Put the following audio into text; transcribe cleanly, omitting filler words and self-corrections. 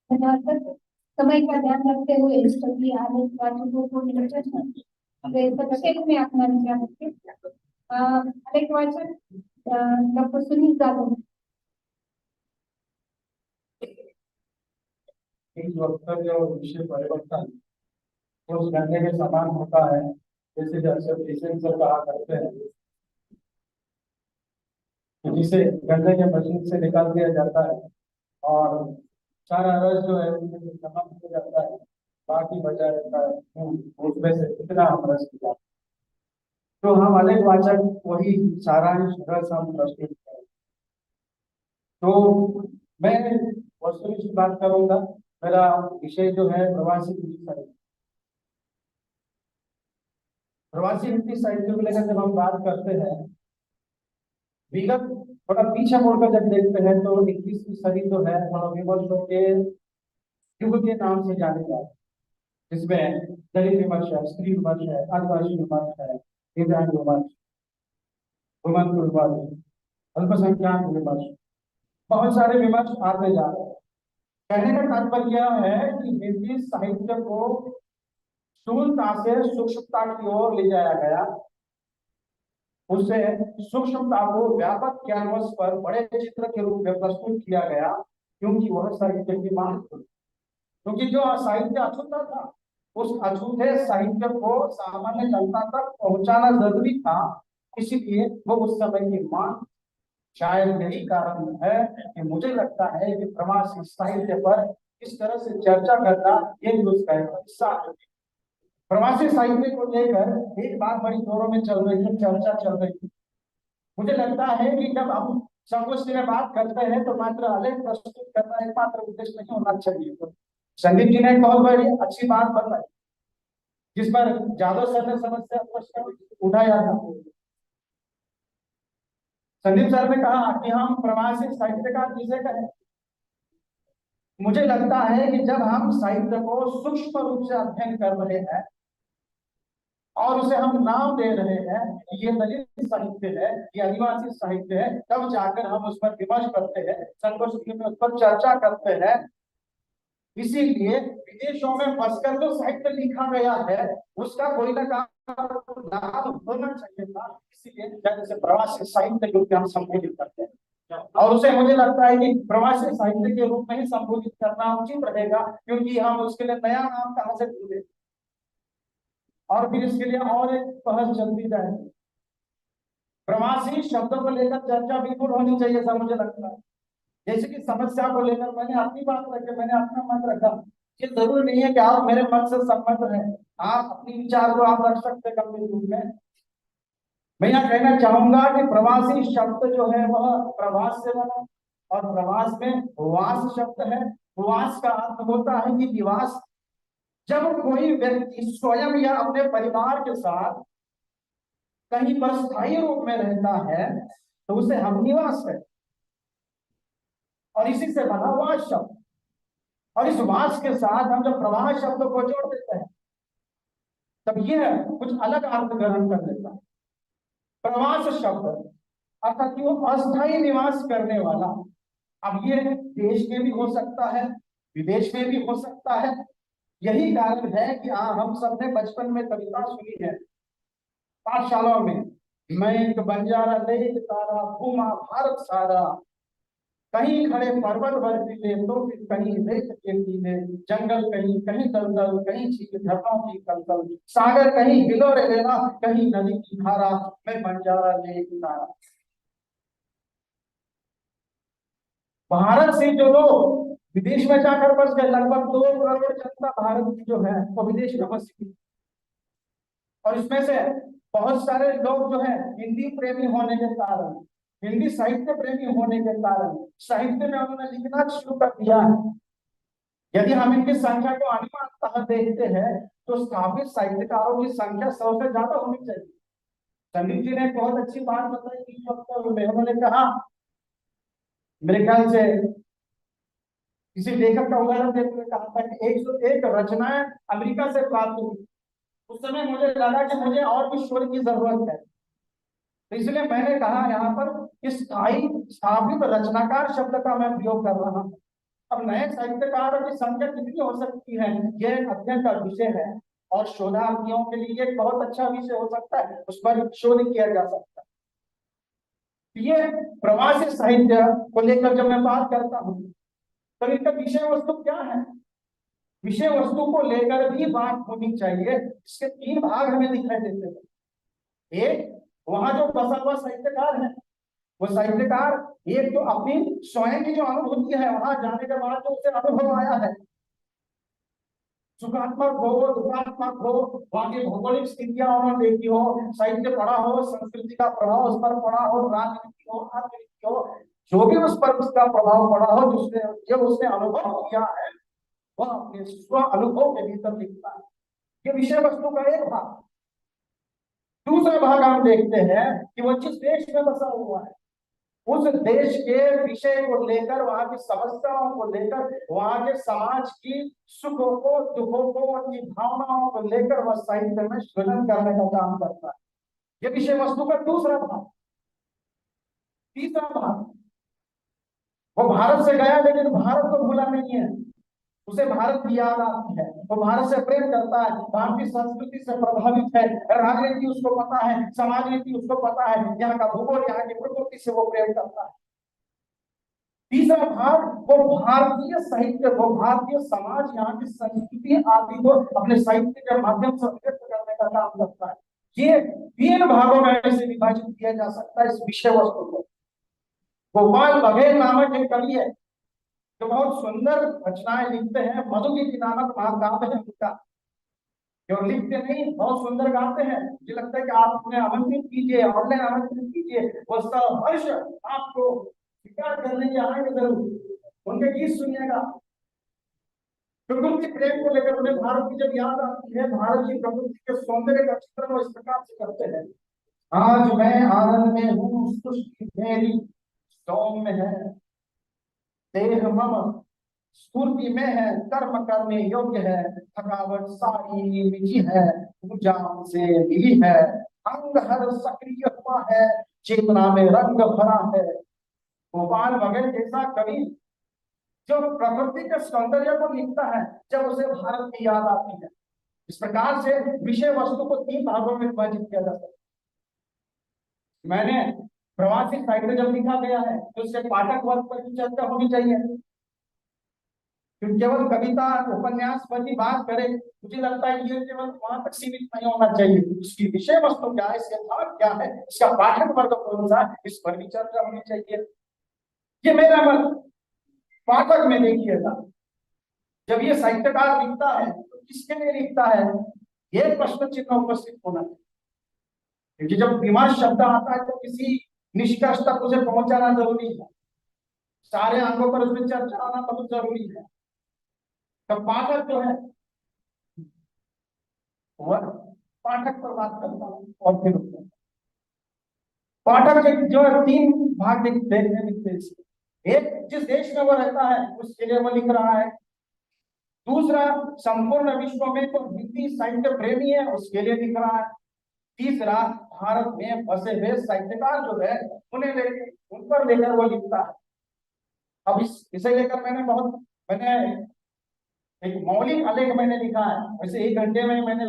धन्यवाद। समय का ध्यान रखते हुए सभी आलोचकों को निरंतर संक्षेप में अपना विचार रखें। अनेक वाचन डॉक्टर सुनील जाधव। वक्तव्य और विषय परिवर्तन उस गन्ने के समान होता है, जैसे अक्सर पेशेंट से कहा करते हैं कि जिसे गन्ने के मशीन से निकाल दिया जाता है और सारा रस जो है उसमें समाप्त हो जाता है, बाकी बचा रहता है उसमें से कितना हम रस किया। तो हम अनेक वाचक वही सारांश रस हम प्रस्तुत करें। तो मैं वस्तुनिष्ठ बात करूंगा। मेरा विषय जो है प्रवासी हिंदी साहित्य। प्रवासी हिंदी साहित्य को लेकर जब हम बात करते हैं, विगत थोड़ा पीछे मुड़कर जब देखते हैं तो 21वीं सदी जो है थोड़ा विमर्शों के युग के नाम से जाने जाते हैं, जिसमें दलित विमर्श है, स्त्री विमर्श है, आदिवासी विमर्श है, दिव्यांग विमर्श, घुमंतु विमर्श, अल्पसंख्यक विमर्श, बहुत सारे विमर्श आते जा रहे हैं। कहने का तात्पर्य यह है कि हिंदी साहित्य को स्थूलता से सूक्ष्मता की ओर ले जाया गया, उसे सूक्ष्मता को व्यापक कैनवस पर बड़े चित्र के रूप में प्रस्तुत किया गया, क्योंकि वह साहित्य की मांग थी। क्योंकि जो साहित्य अछूता था, उस अछूते साहित्य को सामान्य जनता तक पहुंचाना जरूरी था, इसीलिए वो उस समय की मांग। शायद यही कारण है कि मुझे लगता है कि प्रवासी साहित्य पर इस तरह से चर्चा करना ये भी उसका एक हिस्सा है। प्रवासी साहित्य को लेकर एक बात बड़ी जोरों में चल रही है, चर्चा चल रही है। मुझे लगता है कि जब हम संगोष्ठी में बात करते हैं तो मात्र आलेख प्रस्तुत करना एकमात्र उद्देश्य नहीं होना चाहिए। तो संदीप जी ने एक बहुत बड़ी अच्छी बात बताई, जिस पर जादव सर ने समस्या प्रश्न उठाया था। संदीप सर ने कहा कि हम प्रवासी साहित्यकार किसे कहें। मुझे लगता है कि जब हम साहित्य को सूक्ष्म रूप से अध्ययन कर रहे हैं और उसे हम नाम दे रहे हैं कि ये दलित साहित्य है, ये आदिवासी साहित्य है, तब जाकर हम उस पर विमर्श करते हैं, संगोष्ठी में उस पर चर्चा करते हैं। इसीलिए विदेशों में बसकर जो साहित्य लिखा गया है उसका कोई ना नाम होना चाहिए था। इसीलिए जैसे प्रवासी साहित्य के रूप में हम संबोधित करते हैं, और उसे मुझे लगता है कि प्रवासी साहित्य के रूप में ही संबोधित करना उचित रहेगा, क्योंकि हम उसके लिए नया नाम कहां से ढूंढे और फिर इसके लिए और एक बहस चलती जाएगी। प्रवासी शब्दों को लेकर चर्चा बिल्कुल होनी चाहिए सर, मुझे लगता है। जैसे कि समस्या को लेकर मैंने अपनी बात रखी, मैंने अपना मत रखा। ये जरूरी नहीं है कि आप मेरे मत से सहमत हैं, आप अपनी विचार को आप रख सकते गंभीर रूप में। मैं यह कहना चाहूंगा कि प्रवासी शब्द जो है वह प्रवास से बना, और प्रवास में वास शब्द है। वास का अर्थ होता है कि निवास। जब कोई व्यक्ति स्वयं या अपने परिवार के साथ कहीं पर स्थायी रूप में रहता है तो उसे हम निवास है, और इसी से बना वास शब्द। और इस वास के साथ हम जब प्रवाह शब्द को जोड़ देते हैं तब यह कुछ अलग अर्थ ग्रहण कर लेता है। प्रवास शब्द अर्थात कि वो अस्थायी निवास करने वाला। अब ये देश में भी हो सकता है, विदेश में भी हो सकता है। यही कारण है कि हम सबने बचपन में कविता सुनी है पाठशालाओं में। मैं एक बंजारा लेक तारा घूमा भारत सारा, कहीं खड़े पर्वत बर्फीले तो फिर कहीं रेत के टीले, जंगल कहीं कहीं दलदल, कहीं झील झरनों की कलकल, सागर कहीं हिलोरे लेना, कहीं नदी की धारा, मैं बंजारा लेक तारा। भारत से जो लोग विदेश में जाकर बस गए, लगभग 2 करोड़ जनता भारत की जो है वो विदेश में बस गई, और इसमें से बहुत सारे लोग जो है हिंदी प्रेमी होने के कारण, हिंदी साहित्य प्रेमी होने के कारण साहित्य में उन्होंने लिखना शुरू कर दिया है। यदि हम इनकी संख्या को अनुमानतः देखते हैं तो स्थापित साहित्यकारों की संख्या 100 से ज्यादा होनी चाहिए। संदीप जी ने एक बहुत अच्छी बात बताई कि उन्होंने कहा, मेरे ख्याल से किसी लेखक का उदाहरण देते हुए कहा था कि 101 रचनाएं अमेरिका से प्राप्त हुई। उस समय मुझे लगा कि मुझे और भी शोध की जरूरत है, तो इसलिए मैंने कहा यहाँ पर स्थायी स्थापित रचनाकार शब्द का मैं प्रयोग कर रहा हूँ। अब नए साहित्यकारों की संख्या कितनी हो सकती है, यह अध्ययन का विषय है और शोधार्थियों के लिए एक बहुत अच्छा विषय हो सकता है, उस पर शोध किया जा सकता है। ये प्रवासी साहित्य को लेकर जब मैं बात करता हूँ तो इनका विषय वस्तु क्या है, विषय वस्तु को लेकर भी बात होनी चाहिए। इसके तीन भाग हमें दिखाई देते हैं। एक, वहां जो बसा हुआ साहित्यकार है, वो साहित्यकार एक तो अपनी स्वयं की जो अनुभूति है, वहां जाने के बाद जो उसे अनुभव आया है, सुखात्मक हो दुखात्मक हो, वहां की भौगोलिक स्थितियां उन्होंने देखी हो, साहित्य पढ़ा हो, संस्कृति का प्रभाव उस पर पड़ा हो, राजनीति हो, अर्थनीति हो, जो भी उस पर उसका प्रभाव पड़ा हो, जिसने जो उसने अनुभव किया है, वह अपने स्व अनुभव के भीतर लिखता है। ये विषय वस्तु का एक भाग। दूसरा भाग हम देखते हैं कि वो जिस देश में बसा हुआ है, उस देश के विषय को लेकर, वहां की समस्याओं को लेकर, वहां के समाज की सुखों को दुखों को, उनकी भावनाओं को लेकर वह साहित्य में सृजन करने का काम करता है। यह विषय वस्तु का दूसरा भाग। तीसरा भाग, वो भारत से गया लेकिन भारत को भूला नहीं है, उसे भारत की याद आती है, वो भारत से प्रेम करता है, भारतीय संस्कृति से प्रभावित है, राजनीति उसको पता है, समाज नीति उसको पता है, यहाँ का भूगोल, यहाँ की प्रकृति से वो प्रेम करता है। तीसरा भाग, वो भारतीय साहित्य को, भारतीय समाज, यहाँ की संस्कृति आदि को अपने साहित्य के माध्यम से व्यक्त करने का काम करता है। ये तीन भागों में इसे विभाजित किया जा सकता है इस विषय वस्तु को। गोपाल बघेल नामक एक कवि है जो बहुत सुंदर रचनाएं लिखते हैं, मधुगीति नामक महाकाव्य है उनका, जो लिखते नहीं बहुत सुंदर गाते हैं। मुझे लगता है कि आप उन्हें आमंत्रित कीजिए, ऑनलाइन आमंत्रित कीजिए, वो सब वर्ष आपको स्वीकार करने के आएंगे जरूर, उनके गीत सुनिएगा। प्रकृति प्रेम को लेकर उन्हें भारत की जब याद आती है, भारत की प्रकृति के सौंदर्य का चित्रण वो इस प्रकार से करते हैं। आज मैं आनंद में हूँ, सृष्टि मेरी सौम्य है, देह मम स्फूर्ति में है, कर्म करने योग्य है, थकावट सारी मिटी है, ऊर्जा से मिली है, अंग हर सक्रिय हुआ है, चेतना में रंग भरा है। गोपाल बघेल जैसा कवि जो प्रकृति के सौंदर्य को लिखता है, जब उसे भारत की याद आती है। इस प्रकार से विषय वस्तु को तीन भागों में विभाजित किया जा सकता है। मैंने प्रवासी साहित्य जब लिखा गया है तो इससे पाठक वर्ग पर भी चर्चा होनी चाहिए, क्योंकि केवल कविता उपन्यास पर ही बात करें, मुझे लगता है ये केवल वहां तक सीमित नहीं होना चाहिए। उसकी विषय वस्तु क्या है, इसके भाग क्या है, इसका पाठक वर्ग कौन सा, इस पर भी चर्चा होनी चाहिए। ये मेरा मत। पाठक में देखिएगा, जब ये साहित्यकार लिखता है तो किसके लिए लिखता है, ये प्रश्न चिन्ह उपस्थित होना चाहिए। क्योंकि जब विमर्श शब्द आता है तो किसी निष्कर्ष तक उसे पहुंचाना जरूरी है, सारे अंगों पर उसमें चर्चा आना बहुत जरूरी है। तो पाठक जो है वह पाठक पर बात करता हूँ। और फिर पाठक जो है तीन भाग देखने मिलते हैं। एक, जिस देश में वो रहता है उसके लिए वो लिख रहा है। दूसरा, संपूर्ण विश्व में तो हिंदी साहित्य प्रेमी है उसके लिए लिख रहा है। तीसरा, भारत में फंसे हुए साहित्यकार जो है उन्हें लेकर, उन पर लेकर वो लिखता है। अब इसे लेकर मैंने एक मौलिक आलेख मैंने लिखा है, वैसे 1 घंटे में मैंने